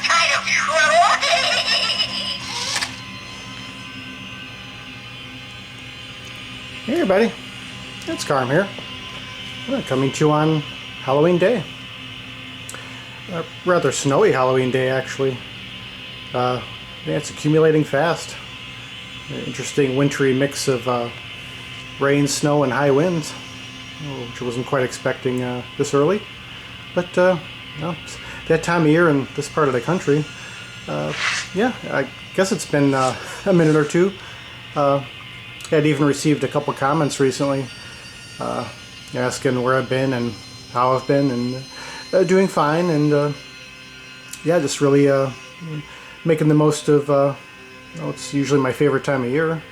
kind of trouble. Hey everybody, it's Carm here. Coming to you on Halloween Day. A rather snowy Halloween day, actually. Yeah, it's accumulating fast. An interesting wintry mix of rain, snow, and high winds, which I wasn't quite expecting this early. But you know, it's that time of year in this part of the country. Yeah, I guess it's been a minute or two. I'd even received a couple comments recently asking where I've been and how I've been, and doing fine, and yeah, just really making the most of it's usually my favorite time of year,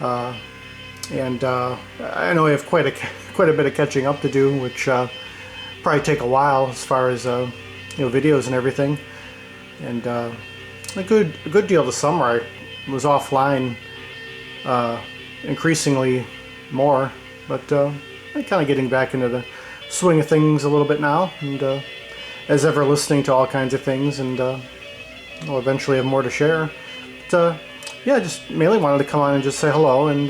and I know I have quite a bit of catching up to do, which probably take a while as far as videos and everything, and a good deal of the summer I was offline increasingly more, but I'm kind of getting back into the swing of things a little bit now, and as ever listening to all kinds of things, and I'll eventually have more to share. But yeah, just mainly wanted to come on and just say hello, and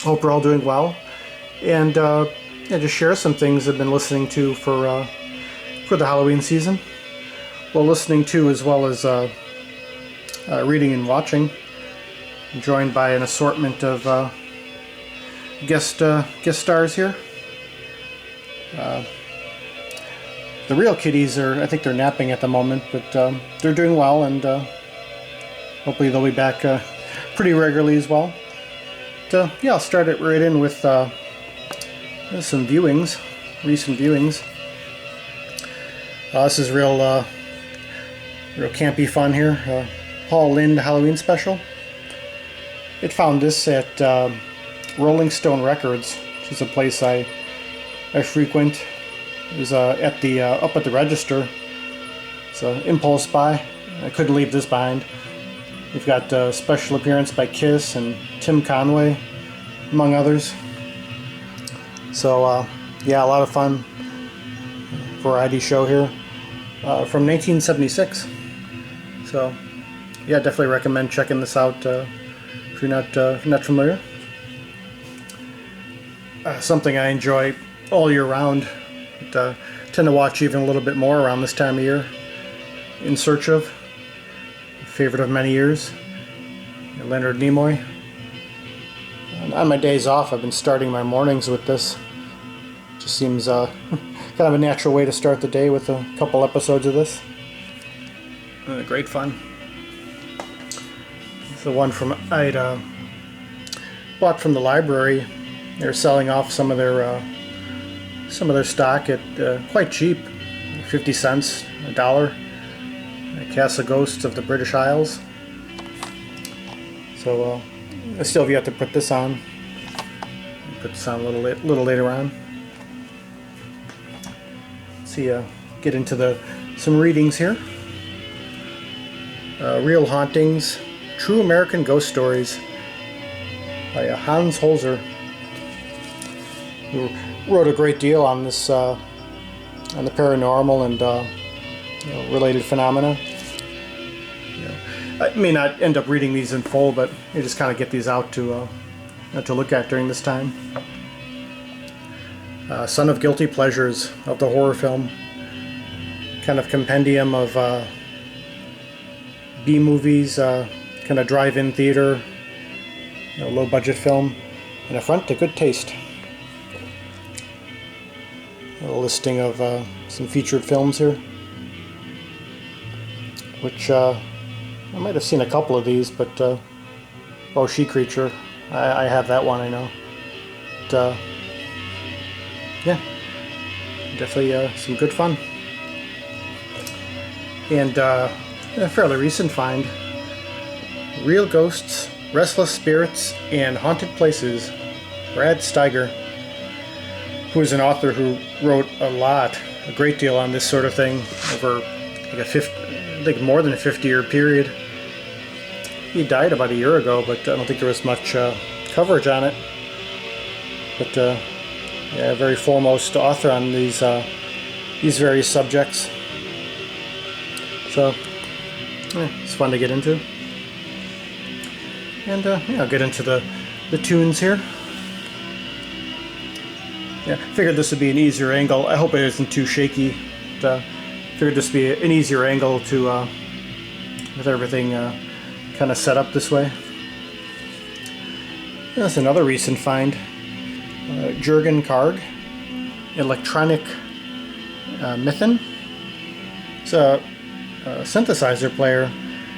hope you're all doing well, and yeah, just share some things I've been listening to for the Halloween season. Well, listening to as well as reading and watching. I'm joined by an assortment of guest stars here. The real kiddies I think they're napping at the moment, but they're doing well, and hopefully they'll be back pretty regularly as well. But, yeah, I'll start it right in with some viewings, recent viewings. This is real campy fun here. Paul Lynde Halloween special. It found this at Rolling Stone Records, which is a place I frequent. It was at the up at the register. It's an impulse buy. I couldn't leave this behind. We've got a special appearance by Kiss and Tim Conway, among others. So yeah, a lot of fun. Variety show here from 1976. So yeah, definitely recommend checking this out if you're not familiar. Something I enjoy all year round. But, tend to watch even a little bit more around this time of year. In Search of, a favorite of many years, Leonard Nimoy. And on my days off, I've been starting my mornings with this. Just seems kind of a natural way to start the day with a couple episodes of this. Great fun. It's the one from I'd bought from the library. They're selling off some of their stock at quite cheap, 50 cents, $1. Castle Ghosts of the British Isles. So I still have yet to put this on. Put this on a little later on. Let's see, get into some readings here. Real Hauntings, True American Ghost Stories by Hans Holzer, who wrote a great deal on this, on the paranormal and related phenomena. I may not end up reading these in full, but you just kind of get these out to look at during this time. Son of Guilty Pleasures of the horror film, kind of compendium of B movies, kind of drive-in theater, low budget film, and a front to good taste. A listing of some featured films here, which I might have seen a couple of these, but oh, She Creature, I have that one, I know. But, yeah, definitely some good fun. And a fairly recent find, Real Ghosts, Restless Spirits, and Haunted Places, Brad Steiger, who is an author who wrote a great deal on this sort of thing over like I think more than a 50-year period. He died about a year ago, but I don't think there was much coverage on it. But yeah, a very foremost author on these various subjects. So it's fun to get into. And yeah, I'll get into the tunes here. Yeah, figured this would be an easier angle. I hope it isn't too shaky. But, figured this would be an easier angle to with everything kind of set up this way. That's another recent find. Jürgen Karg, electronic Mithun. It's a synthesizer player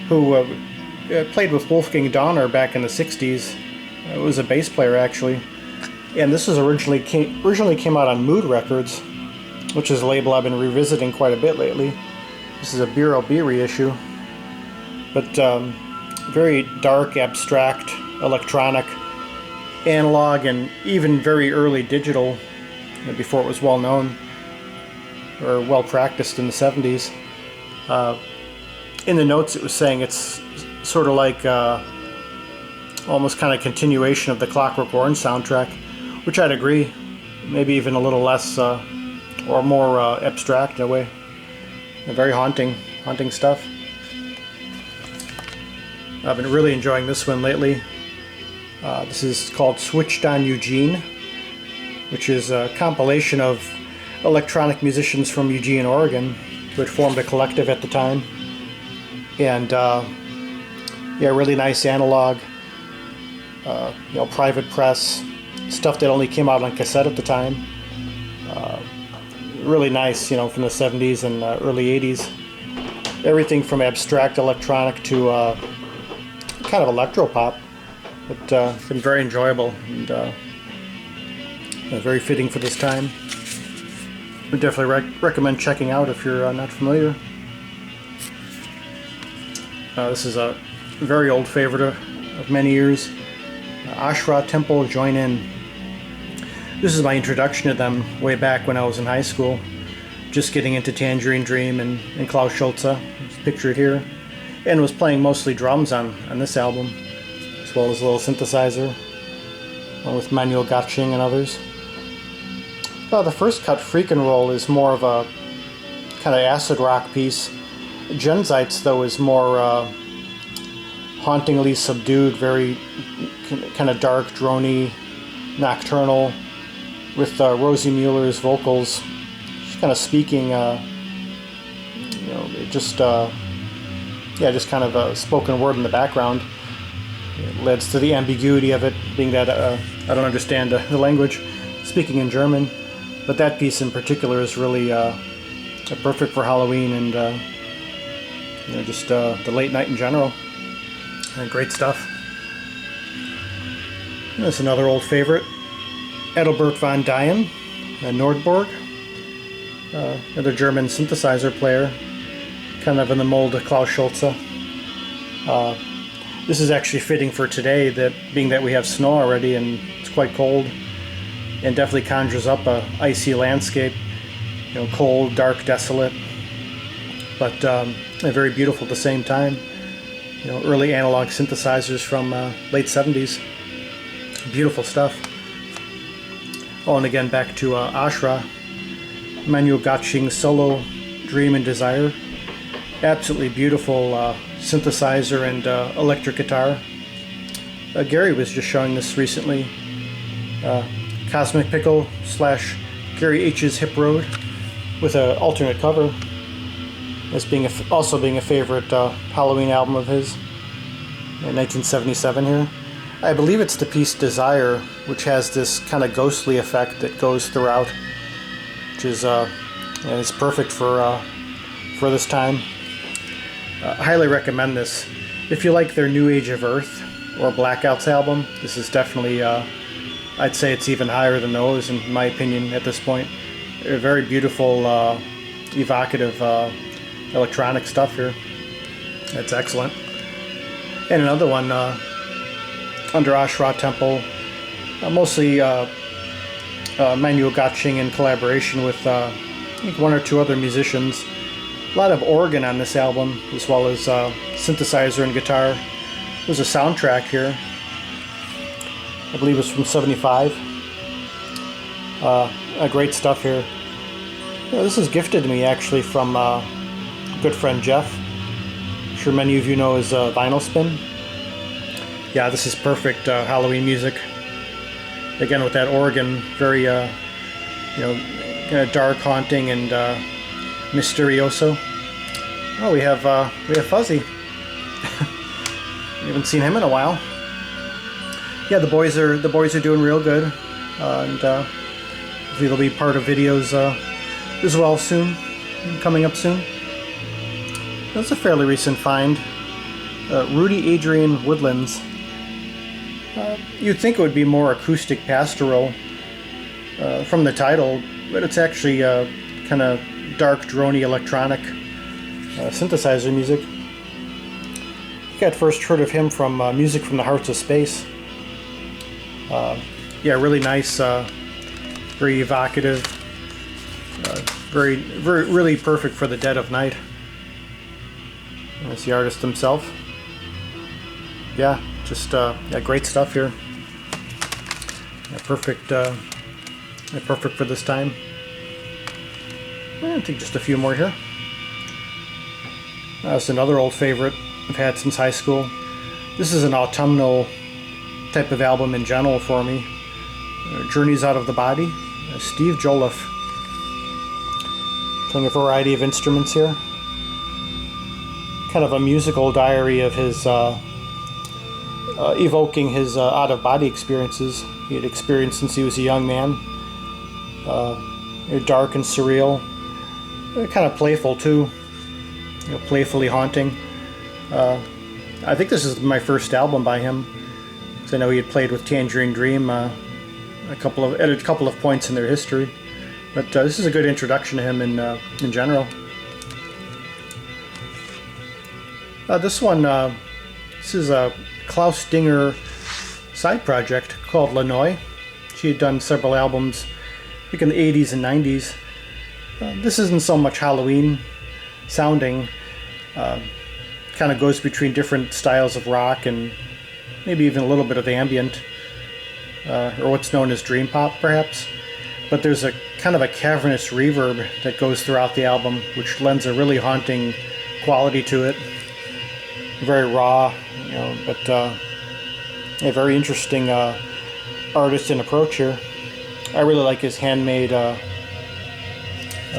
who played with Wolfgang Donner back in the 60s. It was a bass player actually. And this was originally came out on Mood Records, which is a label I've been revisiting quite a bit lately. This is a Bureau B reissue. But very dark, abstract, electronic, analog, and even very early digital, before it was well known or well practiced in the 70s. In the notes it was saying it's sort of like almost kind of continuation of the Clockwork Orange soundtrack, which I'd agree, maybe even a little less or more abstract in a way. Very haunting stuff. I've been really enjoying this one lately. This is called Switched on Eugene, which is a compilation of electronic musicians from Eugene, Oregon, who had formed a collective at the time. And yeah, really nice analog, private press, stuff that only came out on cassette at the time. Really nice, from the 70s and early 80s. Everything from abstract electronic to kind of electro-pop. But been very enjoyable and very fitting for this time. Would definitely recommend checking out if you're not familiar. This is a very old favorite of many years. Shrah Temple Join In. This is my introduction to them way back when I was in high school. Just getting into Tangerine Dream and Klaus Schulze, it's pictured here. And was playing mostly drums on this album, as well as a little synthesizer, along with Manuel Gatsching and others. The first cut, Freak and Roll, is more of a kind of acid rock piece. Genzeitz, though, is more hauntingly subdued, very kind of dark, drony, nocturnal, with Rosie Mueller's vocals. She's kind of speaking, just kind of a spoken word in the background. It leads to the ambiguity of it, being that I don't understand the language, speaking in German. But that piece in particular is really perfect for Halloween and just the late night in general. Great stuff. That's another old favorite, Adalbert von Dien, Nordborg, another German synthesizer player, kind of in the mold of Klaus Schulze. This is actually fitting for today, that being that we have snow already and it's quite cold, and definitely conjures up a icy landscape, cold, dark, desolate, but very beautiful at the same time. Early analog synthesizers from late 70s. Beautiful stuff. Oh, and again back to Shrah, Manuel Gatsching solo Dream and Desire. Absolutely beautiful synthesizer and electric guitar. Gary was just showing this recently. Cosmic Pickle / Gary H's Hip Road, with an alternate cover, as also being a favorite Halloween album of his in 1977 here. I believe it's the piece Desire, which has this kind of ghostly effect that goes throughout, which is it's perfect for this time. I highly recommend this. If you like their New Age of Earth or Blackouts album, this is definitely, I'd say it's even higher than those in my opinion at this point. Very beautiful, evocative electronic stuff here. It's excellent. And another one under Shrah Temple, mostly Manuel Gatsching in collaboration with I think one or two other musicians. A lot of organ on this album, as well as synthesizer and guitar. There's a soundtrack here. I believe it's from '75. Great stuff here. This is gifted to me actually from good friend Jeff. sure many of you know as Vinyl Spin. Yeah, this is perfect Halloween music. Again, with that organ, very you know, kind of dark, haunting, and misterioso. Oh, we have Fuzzy. We haven't seen him in a while. Yeah, the boys are doing real good, and hopefully they'll be part of videos as well soon, coming up soon. That's a fairly recent find. Rudy Adrian Woodlands. You'd think it would be more acoustic pastoral from the title, but it's actually kind of dark, drony, electronic synthesizer music. I got first heard of him from Music from the Hearts of Space. Yeah, really nice, very evocative, really perfect for the dead of night. There's the artist himself. Yeah, just yeah, great stuff here. Yeah, perfect for this time. I think just a few more here. That's another old favorite I've had since high school. This is an autumnal type of album in general for me. Journeys Out of the Body, Steve Joliffe. Playing a variety of instruments here. Kind of a musical diary of his, evoking his out-of-body experiences he had experienced since he was a young man. Dark and surreal. Kind of playful too. You know, playfully haunting. I think this is my first album by him. I know he had played with Tangerine Dream at a couple of points in their history, but this is a good introduction to him in general. This one, this is a Klaus Dinger side project called Linois. She had done several albums, I think in the 80s and 90s. This isn't so much Halloween sounding. Kind of goes between different styles of rock and maybe even a little bit of ambient, or what's known as dream pop perhaps. But there's a kind of a cavernous reverb that goes throughout the album, which lends a really haunting quality to it. Very raw, you know, but a very interesting artist and approach here. I really like his handmade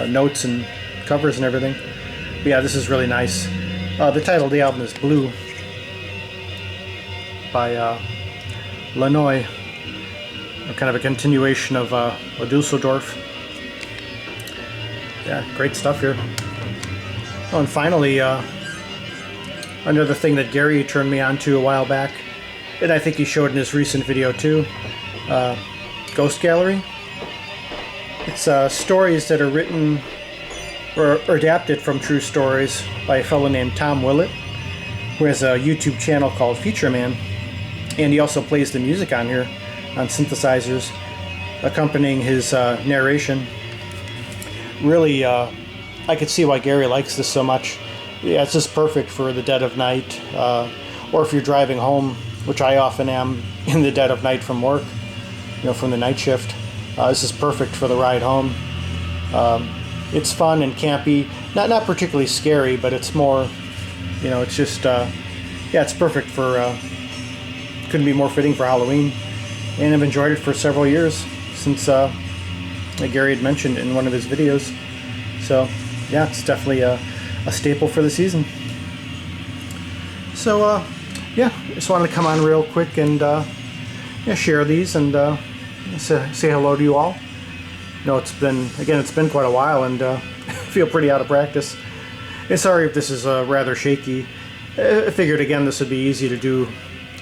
notes and covers and everything. But yeah, this is really nice. The title of the album is Blue by Linois, kind of a continuation of Dusseldorf. Yeah, great stuff here. Oh, and finally, another thing that Gary turned me on to a while back, and I think he showed in his recent video too, Ghost Gallery. It's stories that are written or adapted from true stories by a fellow named Tom Willett, who has a YouTube channel called Feature Man, and he also plays the music on here on synthesizers, accompanying his narration. Really, I could see why Gary likes this so much. Yeah, it's just perfect for the dead of night, or if you're driving home, which I often am in the dead of night from work, you know, from the night shift. This is perfect for the ride home. It's fun and campy, not particularly scary, but it's more, you know, it's just, yeah, it's perfect for, couldn't be more fitting for Halloween, and I've enjoyed it for several years since Gary had mentioned in one of his videos. So yeah, it's definitely a staple for the season. So yeah, just wanted to come on real quick and yeah, share these and say hello to you all. You know, it's been quite a while, and I feel pretty out of practice. And sorry if this is rather shaky. I figured again this would be easy to do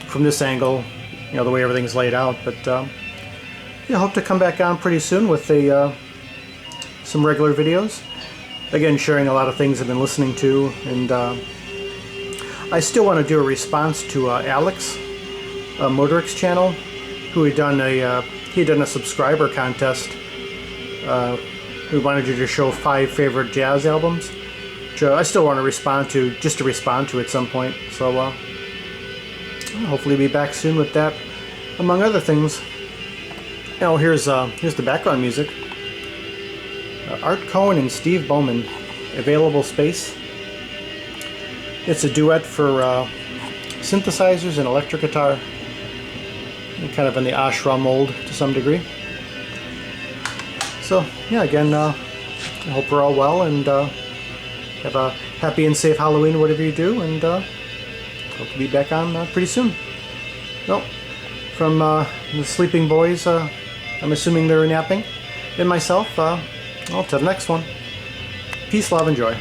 from this angle, you know, the way everything's laid out. But yeah, hope to come back on pretty soon with some regular videos. Again, sharing a lot of things I've been listening to, and I still want to do a response to Alex, Modric's channel, who had done a subscriber contest. We wanted you to show 5 favorite jazz albums, which I still want to respond to, just to respond to at some point. So I'll hopefully be back soon with that, among other things. Now here's the background music. Art Cohen and Steve Bowman, Available Space. It's a duet for synthesizers and electric guitar, and kind of in the shrah mold to some degree. So yeah, again, I hope we're all well and have a happy and safe Halloween, whatever you do, and hope to be back on pretty soon. Well, from the sleeping boys, I'm assuming they're napping, and myself, well, till the next one. Peace, love, and joy.